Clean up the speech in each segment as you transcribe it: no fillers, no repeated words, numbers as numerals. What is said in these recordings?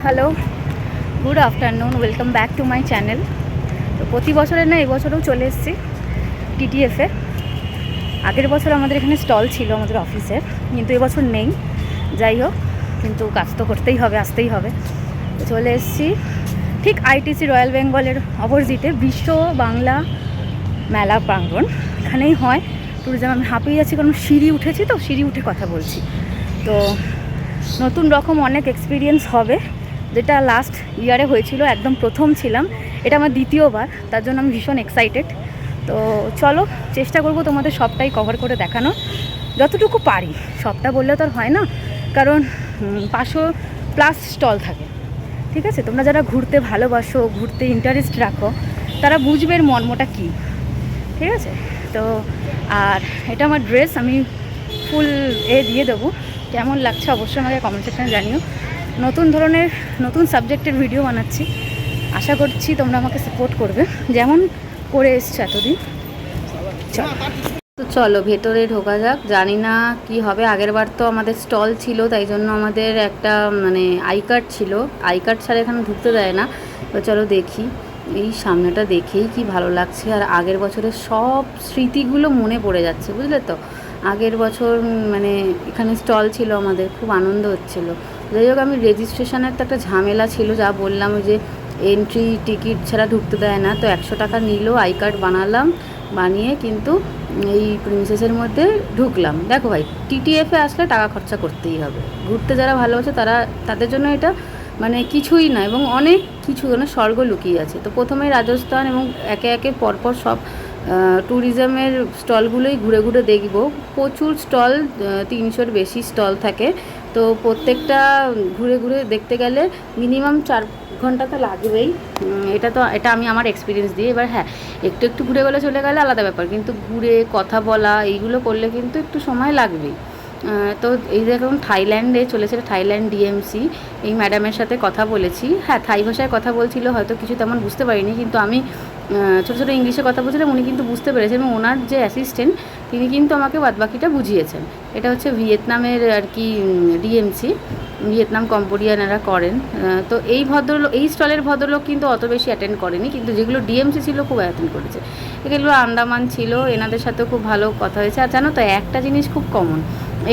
Hello, good afternoon, welcome back to my channel. তো প্রতি বছরের না এবছরেও চলে এসেছি টিটিএফে। আগের বছর আমাদের এখানে স্টল ছিল আমাদের অফিসের, কিন্তু এবছর নেই। যাই হোক, কিন্তু কাজ তো করতেই হবে, আসতেই হবে। তো চলে এসেছি ঠিক আইটিসি রয়্যাল বেঙ্গলের অপোজিটে বিশ্ব বাংলা মেলা প্রাঙ্গণ, এখানেই হয় ট্যুরিজম। আমি হাঁপিয়ে যাচ্ছি কারণ সিঁড়ি উঠেছি, তো সিঁড়ি উঠে কথা বলছি। তো নতুন রকম অনেক এক্সপিরিয়েন্স হবে, যেটা লাস্ট ইয়ারে হয়েছিল, একদম প্রথম ছিলাম। এটা আমার দ্বিতীয়বার, তার জন্য আমি ভীষণ এক্সাইটেড। তো চলো, চেষ্টা করব তোমাদের সবটাই কভার করে দেখানো, যতটুকু পারি। সবটা বললে তো আর হয় না, কারণ 500+ স্টল থাকে। ঠিক আছে, তোমরা যারা ঘুরতে ভালোবাসো, ঘুরতে ইন্টারেস্ট রাখো, তারা বুঝবে এর মর্মটা কী। ঠিক আছে, তো আর এটা আমার ড্রেস, আমি ফুল দিয়ে দেবো। কেমন লাগছে অবশ্যই আমাকে কমেন্ট সেকশনে জানিও। নতুন ধরনের নতুন সাবজেক্টের ভিডিও বানাচ্ছি, আশা করছি তোমরা আমাকে সাপোর্ট করবে যেমন করে এসছো এতদিন। চলো, তো চলো ভেতরে ঢোকা যাক। জানি না কি হবে, আগের বার তো আমাদের স্টল ছিল, তাই জন্য আমাদের একটা আই কার্ড ছিল। আই কার্ড ছাড়া এখানে ঢুকতে দেয় না। তো চলো দেখি, এই সামনেটা দেখেই কি ভালো লাগছে। আর আগের বছরের সব স্মৃতিগুলো মনে পড়ে যাচ্ছে, বুঝলে তো। আগের বছর এখানে স্টল ছিল আমাদের, খুব আনন্দ হচ্ছিল। যাই হোক, আমি রেজিস্ট্রেশনের তো একটা ঝামেলা ছিল, যা বললাম, ওই যে এন্ট্রি টিকিট ছাড়া ঢুকতে দেয় না। তো 100 টাকা নিল, আই কার্ড বানালাম, বানিয়ে কিন্তু এই প্রিন্সেসের মধ্যে ঢুকলাম। দেখো ভাই, টিটিএফে আসলে টাকা খরচা করতেই হবে। ঘুরতে যারা ভালোবাসে তাদের জন্য এটা কিছুই না, এবং অনেক কিছু স্বর্গ লুকিয়ে আছে। তো প্রথমে রাজস্থান এবং একে একে পরপর সব ট্যুরিজমের স্টলগুলোই ঘুরে ঘুরে দেখব। প্রচুর স্টল, 300-র বেশি স্টল থাকে। তো প্রত্যেকটা ঘুরে ঘুরে দেখতে গেলে মিনিমাম 4 ঘন্টা তো লাগবেই। এটা আমি আমার এক্সপিরিয়েন্স দিই। এবার হ্যাঁ, একটু একটু ঘুরে গেলে চলে গেলে আলাদা ব্যাপার, কিন্তু ঘুরে কথা বলা এইগুলো করলে কিন্তু একটু সময় লাগবেই। তো এই দেখুন, থাইল্যান্ডে চলেছে, থাইল্যান্ড ডিএমসি। এই ম্যাডামের সাথে কথা বলেছি। হ্যাঁ, থাই ভাষায় কথা বলছিল, হয়তো কিছু তেমন বুঝতে পারিনি, কিন্তু আমি ছোটো ছোটো ইংলিশে কথা বলছিলাম, উনি কিন্তু বুঝতে পেরেছেন, এবং ওনার যে অ্যাসিস্ট্যান্ট তিনি কিন্তু আমাকে বাদবাকিটা বুঝিয়েছেন। এটা হচ্ছে ভিয়েতনামের আর কি ডিএমসি, ভিয়েতনাম কম্বোডিয়া এনারা করেন। তো এই স্টলের ভদ্রলোক কিন্তু অত বেশি অ্যাটেন্ড করেনি, কিন্তু যেগুলো ডিএমসি ছিল খুব অ্যাটেন্ড করেছে। এগুলো আন্দামান ছিল, এনাদের সাথেও খুব ভালো কথা হয়েছে। আর জানো তো, একটা জিনিস খুব কমন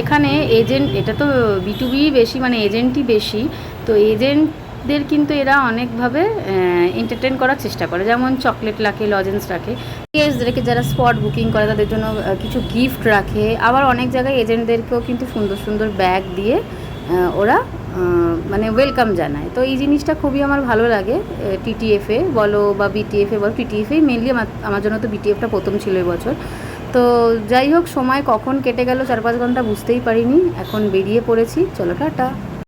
এখানে, এজেন্ট, এটা তো B2B বেশি, এজেন্টই বেশি। তো এজেন্টদের কিন্তু এরা অনেকভাবে এন্টারটেন করার চেষ্টা করে, যেমন চকলেট রাখে, লজেন্স রাখে, গেস্টদেরকে যারা স্পট বুকিং করে তাদের জন্য কিছু গিফট রাখে। আবার অনেক জায়গায় এজেন্টদেরকেও কিন্তু সুন্দর সুন্দর ব্যাগ দিয়ে ওরা ওয়েলকাম জানায়। তো এই জিনিসটা খুবই আমার ভালো লাগে। টিটিএফে বলো বা বিটিএফে বলো, টিটিএফেই মেনলি আমার জন্য তো বিটিএফটা প্রথম ছিল এবছর। তো যাই হোক, সময় কখন কেটে গেল 4-5 ঘন্টা বুঝতেই পারিনি। এখন বেরিয়ে পড়েছি, চলো টাটা।